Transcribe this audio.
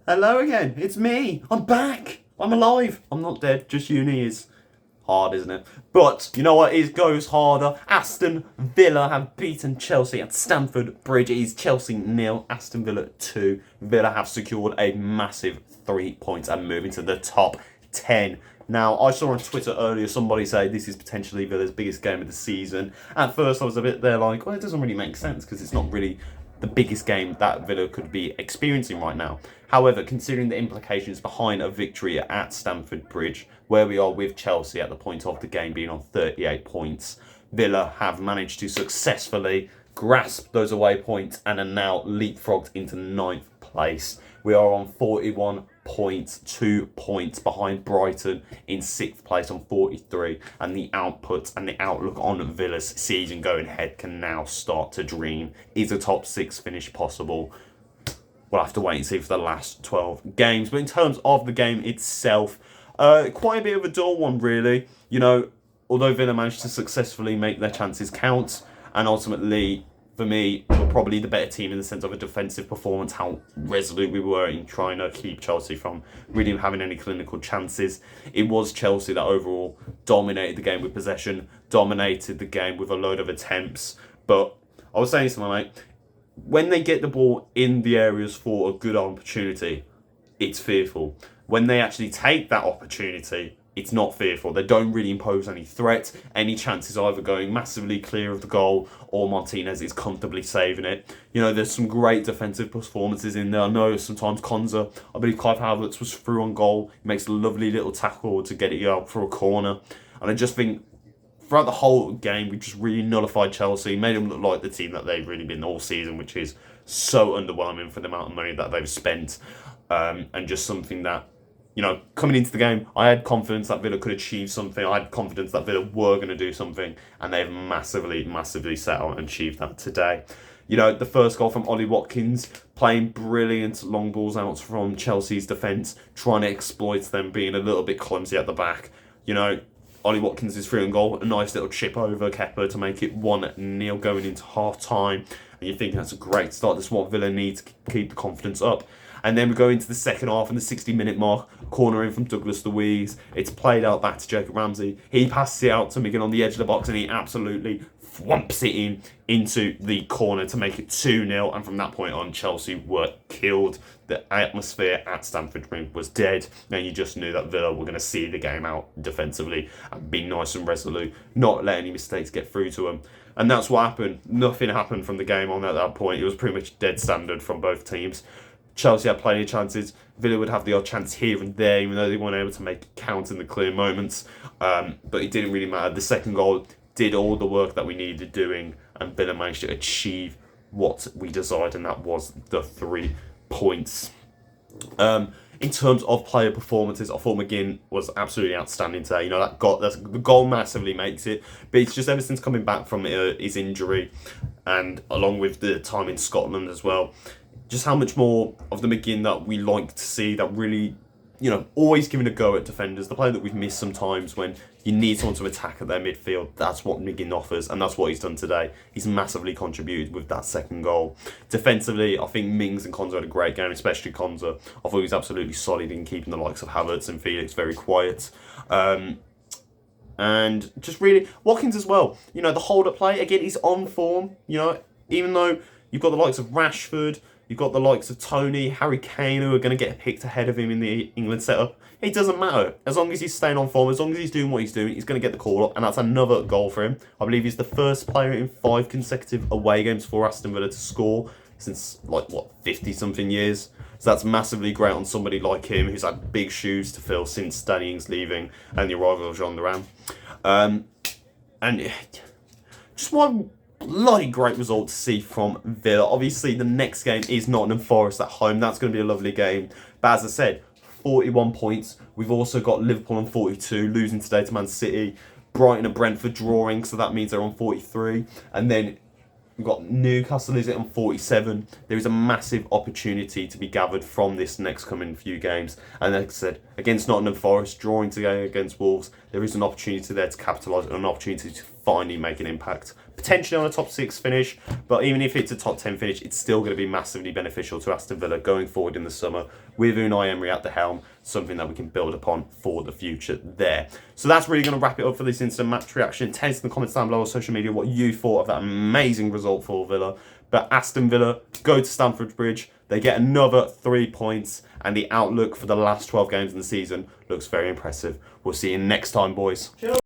Hello again, it's me. I'm back. I'm alive. I'm not dead, just uni is hard, isn't it? But you know what? It goes harder. Aston Villa have beaten Chelsea at Stamford Bridge. It is Chelsea nil, Aston Villa 2. Villa have secured a massive 3 points and move into the top 10. Now, I saw on Twitter earlier somebody say this is potentially Villa's biggest game of the season. At first, I was a bit there like, well, it doesn't really make sense because it's not really the biggest game that Villa could be experiencing right now. However, considering the implications behind a victory at Stamford Bridge, where we are with Chelsea at the point of the game being on 38 points, Villa have managed to successfully grasp those away points and are now leapfrogged into ninth place. We are on 41 points, 2 points behind Brighton in sixth place on 43, and the output and the outlook on Villa's season going ahead can now start to dream. Is a top six finish possible? We'll have to wait and see for the last 12 games. But in terms of the game itself, quite a bit of a dull one, really. You know, although Villa managed to successfully make their chances count, and ultimately, for me, were probably the better team in the sense of a defensive performance, how resolute we were in trying to keep Chelsea from really having any clinical chances. It was Chelsea that overall dominated the game with possession, dominated the game with a load of attempts. But I was saying to my mate, when they get the ball in the areas for a good opportunity, it's fearful. When they actually take that opportunity, it's not fearful. They don't really impose any threat. Any chances either going massively clear of the goal or Martinez is comfortably saving it. You know, there's some great defensive performances in there. I know sometimes Konza, I believe Clive Havertz was through on goal. He makes a lovely little tackle to get it out for a corner. And I just think throughout the whole game, we just really nullified Chelsea, made them look like the team that they've really been all season, which is so underwhelming for the amount of money that they've spent. And just something that, you know, coming into the game, I had confidence that Villa could achieve something. I had confidence that Villa were going to do something, and they've massively set out and achieved that today. You know, the first goal from Ollie Watkins, playing brilliant long balls out from Chelsea's defence, trying to exploit them being a little bit clumsy at the back. You know, Ollie Watkins is through on goal, a nice little chip over Kepa to make it 1-0 going into half time. And you think that's a great start. That's what Villa need to keep the confidence up. And then we go into the second half and the 60-minute mark, corner in from Douglas Luiz. It's played out back to Jacob Ramsey. He passes it out to Miguel on the edge of the box and he absolutely thwumps it into the corner to make it 2-0. And from that point on, Chelsea were killed. The atmosphere at Stamford Bridge was dead. And you just knew that Villa were going to see the game out defensively and be nice and resolute, not let any mistakes get through to them. And that's what happened. Nothing happened from the game on at that point. It was pretty much dead standard from both teams. Chelsea had plenty of chances. Villa would have the odd chance here and there, even though they weren't able to make it count in the clear moments. But it didn't really matter. The second goal did all the work that we needed doing, and Villa managed to achieve what we desired, and that was the 3 points. In terms of player performances, I thought McGinn was absolutely outstanding today. You know, the goal massively makes it, but it's just ever since coming back from his injury, and along with the time in Scotland as well, just how much more of the McGinn that we like to see, that really, you know, always giving a go at defenders. The player that we've missed sometimes when you need someone to attack at their midfield. That's what McGinn offers, and that's what he's done today. He's massively contributed with that second goal. Defensively, I think Mings and Konza had a great game, especially Konza. I thought he was absolutely solid in keeping the likes of Havertz and Felix very quiet. And just really, Watkins as well. You know, the hold-up play, again, he's on form. You know, even though you've got the likes of Rashford, you've got the likes of Tony, Harry Kane, who are going to get picked ahead of him in the England setup. It doesn't matter. As long as he's staying on form, as long as he's doing what he's doing, he's going to get the call up, and that's another goal for him. I believe he's the first player in 5 consecutive away games for Aston Villa to score since, 50-something years. So that's massively great on somebody like him, who's had big shoes to fill since Danny Ings leaving and the arrival of Jean Duran. And just one bloody great result to see from Villa. Obviously, the next game is Nottingham Forest at home. That's going to be a lovely game. But as I said, 41 points. We've also got Liverpool on 42, losing today to Man City. Brighton and Brentford drawing, so that means they're on 43. And then we've got Newcastle is on 47. There is a massive opportunity to be gathered from this next coming few games. And like I said, against Nottingham Forest, drawing today against Wolves, there is an opportunity there to capitalise and an opportunity to finally make an impact. Potentially on a top 6 finish, but even if it's a top 10 finish, it's still going to be massively beneficial to Aston Villa going forward in the summer with Unai Emery at the helm, something that we can build upon for the future there. So that's really going to wrap it up for this instant match reaction. Tell us in the comments down below on social media what you thought of that amazing result for Villa. But Aston Villa go to Stamford Bridge, they get another 3 points, and the outlook for the last 12 games in the season looks very impressive. We'll see you next time, boys.